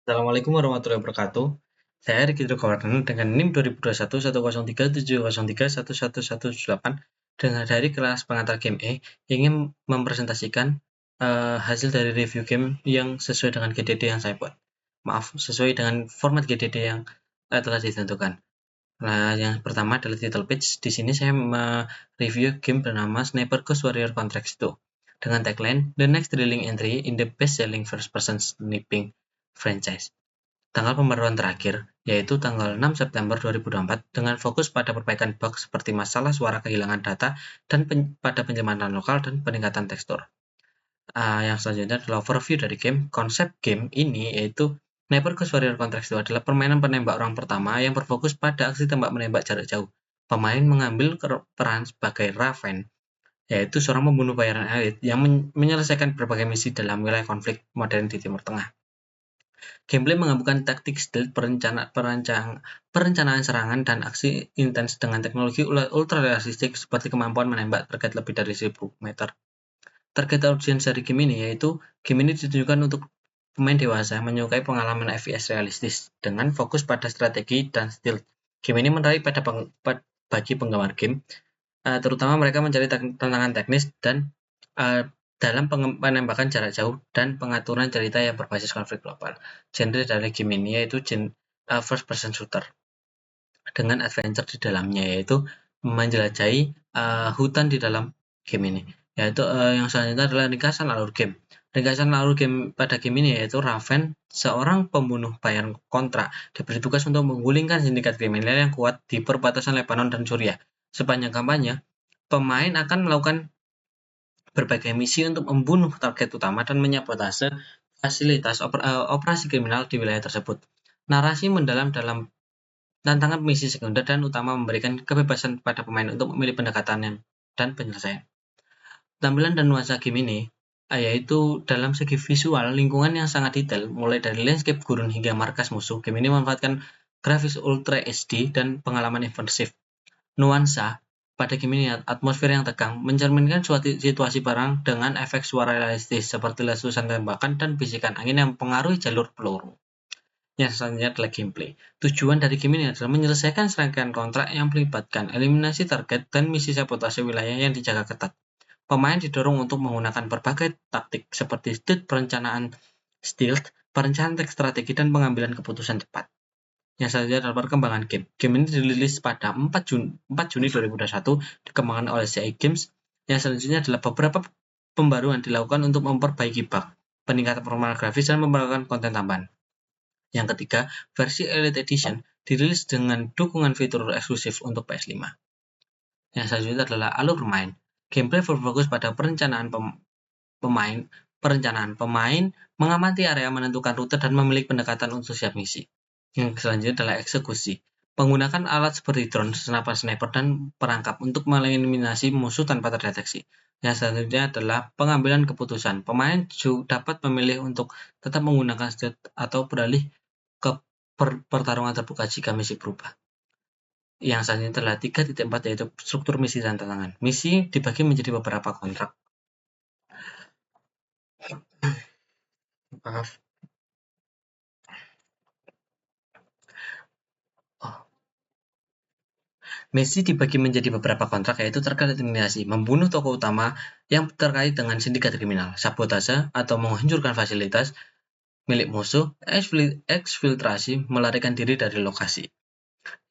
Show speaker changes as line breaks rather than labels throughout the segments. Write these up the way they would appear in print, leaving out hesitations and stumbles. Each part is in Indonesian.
Assalamualaikum warahmatullahi wabarakatuh. Saya Riki Drogowardana dengan NIM 2021 103 103 111118 dengan dari kelas pengantar game E ingin mempresentasikan hasil dari review game yang sesuai dengan GDD yang saya buat. Maaf, sesuai dengan format GDD yang telah ditentukan. Nah, yang pertama adalah title page. Di sini saya mereview game bernama Sniper Ghost Warrior Contracts 2 dengan tagline The Next Thrilling Entry in the Best-Selling First-Person Sniping Franchise. Tanggal pembaruan terakhir, yaitu tanggal 6 September 2024, dengan fokus pada perbaikan bug seperti masalah suara kehilangan data dan pada penjemanan lokal dan peningkatan tekstur. Yang selanjutnya adalah overview dari game. Konsep game ini yaitu Sniper Ghost Warrior Contracts 2 adalah permainan penembak orang pertama yang berfokus pada aksi tembak menembak jarak jauh. Pemain mengambil peran sebagai Raven, yaitu seorang pembunuh bayaran elit yang menyelesaikan berbagai misi dalam wilayah konflik modern di Timur Tengah. Gameplay menggabungkan taktik stealth, perencanaan serangan, dan aksi intens dengan teknologi ultra realistik seperti kemampuan menembak target lebih dari 1000 meter. Target audience dari game ini yaitu game ini ditujukan untuk pemain dewasa yang menyukai pengalaman FPS realistis dengan fokus pada strategi dan stealth. Game ini menarik bagi penggemar game, terutama mereka mencari tantangan teknis dan dalam penembakan jarak jauh dan pengaturan cerita yang berbasis konflik global. Genre dari game ini yaitu first person shooter dengan adventure di dalamnya, yaitu menjelajahi hutan di dalam game ini. Yaitu yang selanjutnya adalah ringkasan alur game. Ringkasan alur game pada game ini yaitu Raven, seorang pembunuh bayaran kontrak, diberi tugas untuk menggulingkan sindikat kriminal yang kuat di perbatasan Lebanon dan Suriah. Sepanjang kampanye, pemain akan melakukan berbagai misi untuk membunuh target utama dan menyabotase fasilitas operasi kriminal di wilayah tersebut. Narasi mendalam dalam tantangan misi sekunder dan utama memberikan kebebasan pada pemain untuk memilih pendekatan dan penyelesaian. Tampilan dan nuansa game ini yaitu dalam segi visual, lingkungan yang sangat detail, mulai dari landscape gurun hingga markas musuh. Game ini memanfaatkan grafis Ultra HD dan pengalaman imersif. Nuansa pada game ini, atmosfer yang tegang, mencerminkan suatu situasi perang dengan efek suara realistis seperti letusan tembakan dan bisikan angin yang mempengaruhi jalur peluru. Yang selanjutnya adalah gameplay. Tujuan dari game ini adalah menyelesaikan serangkaian kontrak yang melibatkan eliminasi target dan misi sabotase wilayah yang dijaga ketat. Pemain didorong untuk menggunakan berbagai taktik seperti stealth, perencanaan strategi, dan pengambilan keputusan cepat. Yang selanjutnya adalah perkembangan game. Game ini dirilis pada 4 Juni 2021, dikembangkan oleh CI Games. Yang selanjutnya adalah beberapa pembaruan dilakukan untuk memperbaiki bug, peningkatan performa grafis, dan memperkenalkan konten tambahan. Yang ketiga, versi Elite Edition dirilis dengan dukungan fitur eksklusif untuk PS5. Yang selanjutnya adalah alur bermain. Gameplay berfokus pada perencanaan pemain mengamati area, menentukan rute, dan memiliki pendekatan untuk siap misi. Yang selanjutnya adalah eksekusi. Menggunakan alat seperti drone, sniper, dan perangkap untuk mengeliminasi musuh tanpa terdeteksi. Yang selanjutnya adalah pengambilan keputusan. Pemain dapat memilih untuk tetap menggunakan stealth atau beralih ke pertarungan terbuka jika misi berubah. Yang selanjutnya adalah 3.4, yaitu struktur misi dan tantangan. Misi dibagi menjadi beberapa kontrak. Maaf. Misi dibagi menjadi beberapa kontrak, yaitu terkait eliminasi, membunuh tokoh utama yang terkait dengan sindikat kriminal, sabotase atau menghancurkan fasilitas milik musuh, eksfiltrasi, melarikan diri dari lokasi.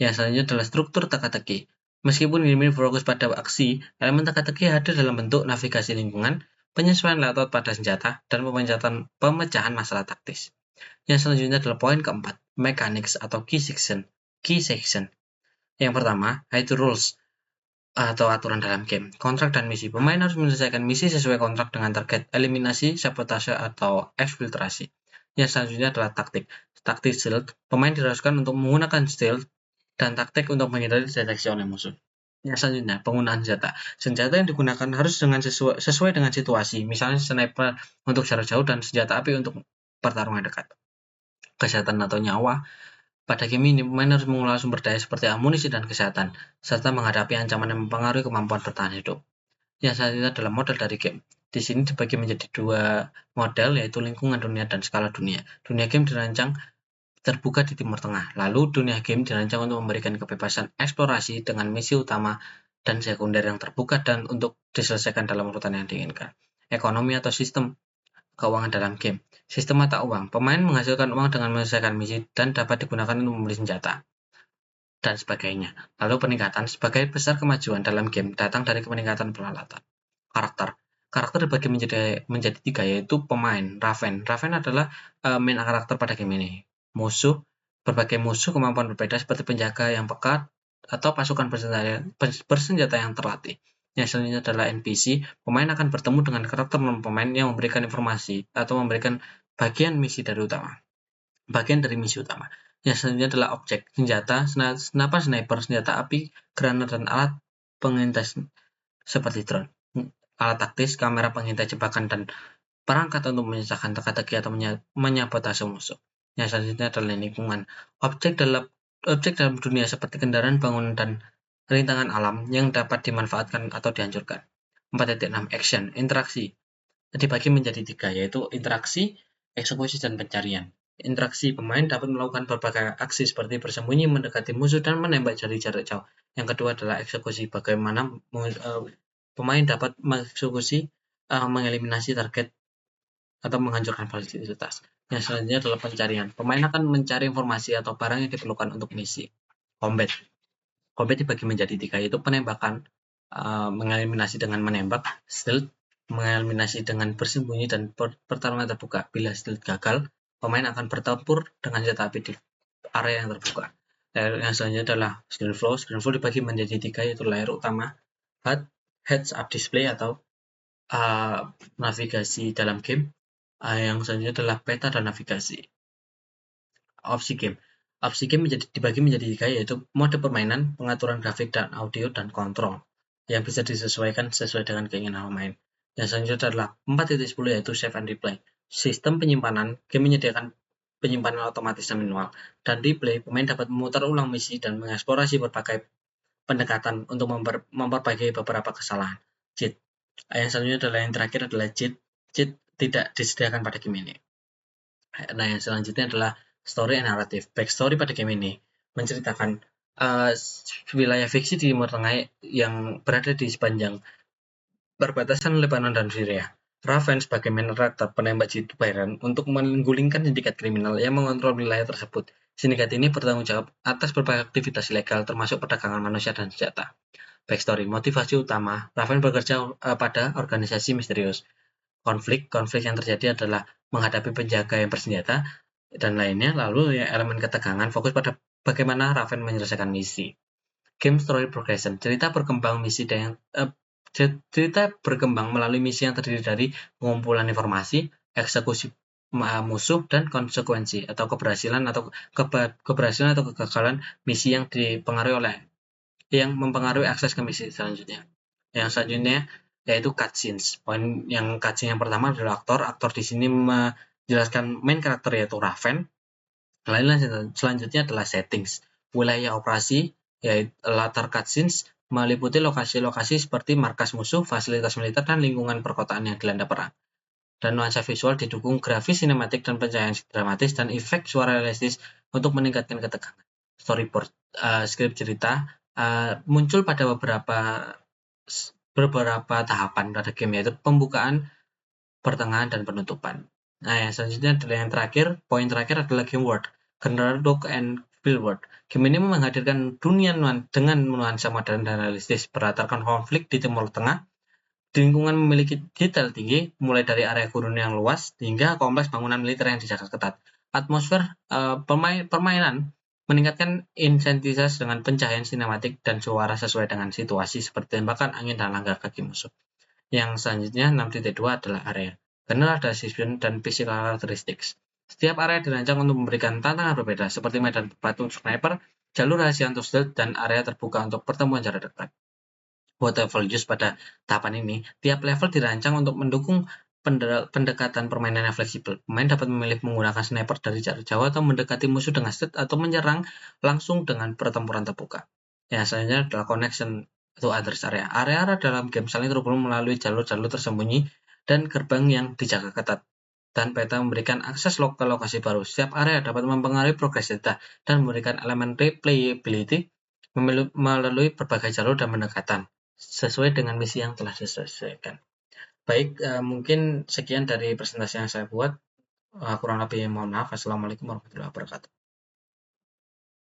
Yang selanjutnya adalah struktur teka-teki. Meskipun game ini fokus pada aksi, elemen teka-teki hadir dalam bentuk navigasi lingkungan, penyesuaian layout pada senjata, dan pemecahan masalah taktis. Yang selanjutnya adalah poin keempat, mechanics atau key section. Yang pertama, yaitu rules atau aturan dalam game, kontrak dan misi. Pemain harus menyelesaikan misi sesuai kontrak dengan target eliminasi, sabotase, atau eksfiltrasi. Yang selanjutnya adalah taktik stealth. Pemain diharuskan untuk menggunakan stealth dan taktik untuk menghindari deteksi oleh musuh. Yang selanjutnya, penggunaan senjata. Senjata yang digunakan harus sesuai dengan situasi, misalnya sniper untuk jarak jauh dan senjata api untuk pertarungan dekat. Kesehatan atau nyawa. Pada game ini, pemain harus mengelola sumber daya seperti amunisi dan kesehatan, serta menghadapi ancaman yang mempengaruhi kemampuan bertahan hidup. Yang selanjutnya adalah model dari game. Di sini dibagi menjadi dua model, yaitu lingkungan dunia dan skala dunia. Dunia game dirancang terbuka di Timur Tengah, lalu dunia game dirancang untuk memberikan kebebasan eksplorasi dengan misi utama dan sekunder yang terbuka dan untuk diselesaikan dalam urutan yang diinginkan. Ekonomi atau sistem keuangan dalam game. Sistem mata uang. Pemain menghasilkan uang dengan menyelesaikan misi dan dapat digunakan untuk membeli senjata dan sebagainya. Lalu peningkatan. Sebagai besar kemajuan dalam game datang dari peningkatan peralatan. Karakter. Karakter dibagi menjadi tiga, yaitu pemain, Raven. Raven adalah main karakter pada game ini. Musuh. Berbagai musuh kemampuan berbeda seperti penjaga yang pekat atau pasukan bersenjata yang terlatih. Yang selanjutnya adalah NPC. Pemain akan bertemu dengan karakter non-pemain yang memberikan informasi atau memberikan bagian dari misi utama. Yang selanjutnya adalah objek, senjata, senapan sniper, senjata api, granat, dan alat pengintai seperti drone. Alat taktis, kamera pengintai jebakan, dan perangkat untuk menyelesaikan teka-teki atau menyabotase musuh. Yang selanjutnya adalah lingkungan. Objek dalam dunia seperti kendaraan, bangunan, dan rintangan alam yang dapat dimanfaatkan atau dihancurkan. 4.6 Action, interaksi. Dibagi menjadi tiga, yaitu interaksi, eksekusi, dan pencarian. Interaksi, pemain dapat melakukan berbagai aksi seperti bersembunyi, mendekati musuh, dan menembak dari jarak jauh. Yang kedua adalah eksekusi, bagaimana pemain dapat mengeksekusi, mengeliminasi target atau menghancurkan fasilitas. Yang selanjutnya adalah pencarian. Pemain akan mencari informasi atau barang yang diperlukan untuk misi. Combat. Combat dibagi menjadi tiga, yaitu penembakan, mengeliminasi dengan menembak, stealth, mengeliminasi dengan bersembunyi, dan pertarungan terbuka. Bila stealth gagal, pemain akan bertempur dengan senjata api di area yang terbuka. Yang selanjutnya adalah screen flow. Screen flow dibagi menjadi tiga, yaitu layar utama, heads-up display atau navigasi dalam game. Yang selanjutnya adalah peta dan navigasi. Opsi game. Opsi game dibagi menjadi tiga, yaitu mode permainan, pengaturan grafik dan audio, dan kontrol yang bisa disesuaikan sesuai dengan keinginan pemain. Yang selanjutnya adalah 4.10, yaitu save and replay. Sistem penyimpanan. Game menyediakan penyimpanan otomatis dan manual. Dan replay, pemain dapat memutar ulang misi dan mengeksplorasi berbagai pendekatan untuk memperbaiki beberapa kesalahan. Cheat. Yang selanjutnya adalah yang terakhir adalah cheat. Cheat tidak disediakan pada game ini. Nah, yang selanjutnya adalah story and narrative. Backstory pada game ini menceritakan wilayah fiksi di Timur Tengah yang berada di sepanjang perbatasan Lebanon dan Syria. Raven sebagai main karakter penembak jitu bayaran untuk menggulingkan sindikat kriminal yang mengontrol wilayah tersebut. Sindikat ini bertanggung jawab atas berbagai aktivitas ilegal termasuk perdagangan manusia dan senjata. Backstory. Motivasi utama, Raven bekerja pada organisasi misterius. Konflik yang terjadi adalah menghadapi penjaga yang bersenjata dan lainnya. Lalu elemen ketegangan fokus pada bagaimana Raven menyelesaikan misi. Game story progression, cerita berkembang melalui misi yang terdiri dari pengumpulan informasi, eksekusi musuh, dan konsekuensi atau keberhasilan atau kegagalan misi yang mempengaruhi akses ke misi selanjutnya. Yang selanjutnya yaitu cutscenes. Poin yang cutscene yang pertama adalah aktor di sini menjelaskan main karakter yaitu Raven. Lalu selanjutnya adalah settings. Wilayah operasi yaitu latar cutscenes meliputi lokasi-lokasi seperti markas musuh, fasilitas militer, dan lingkungan perkotaan yang dilanda perang. Dan nuansa visual didukung grafis sinematik dan pencahayaan dramatis dan efek suara realistis untuk meningkatkan ketegangan. Storyboard, skrip cerita muncul pada beberapa tahapan pada game, yaitu pembukaan, pertengahan, dan penutupan. Nah, yang selanjutnya adalah yang terakhir. Poin terakhir adalah game world, general look and feel world. Game ini menghadirkan dunia dengan nuansa modern dan realistis berdasarkan konflik di Timur Tengah. Di lingkungan memiliki detail tinggi, mulai dari area gurun yang luas hingga kompleks bangunan militer yang dijaga ketat. Atmosfer permainan meningkatkan intensitas dengan pencahayaan sinematik dan suara sesuai dengan situasi seperti tembakan angin dan langkah kaki musuh. Yang selanjutnya 6.2 adalah area, general description, dan physical characteristics. Setiap area dirancang untuk memberikan tantangan berbeda, seperti medan batu sniper, jalur rahasia untuk stealth, dan area terbuka untuk pertemuan jarak dekat. Buat level use pada tahapan ini, tiap level dirancang untuk mendukung pendekatan permainan yang fleksibel. Pemain dapat memilih menggunakan sniper dari jarak jauh atau mendekati musuh dengan stealth atau menyerang langsung dengan pertempuran terbuka. Yang selanjutnya adalah connection to others area. Area dalam game saling terhubung melalui jalur-jalur tersembunyi dan gerbang yang dijaga ketat. Dan peta memberikan akses ke lokasi baru. Setiap area dapat mempengaruhi progres data dan memberikan elemen replayability melalui berbagai jalur dan pendekatan sesuai dengan misi yang telah disesuaikan. Baik, mungkin sekian dari presentasi yang saya buat. Kurang lebih mohon maaf. Assalamualaikum warahmatullahi wabarakatuh.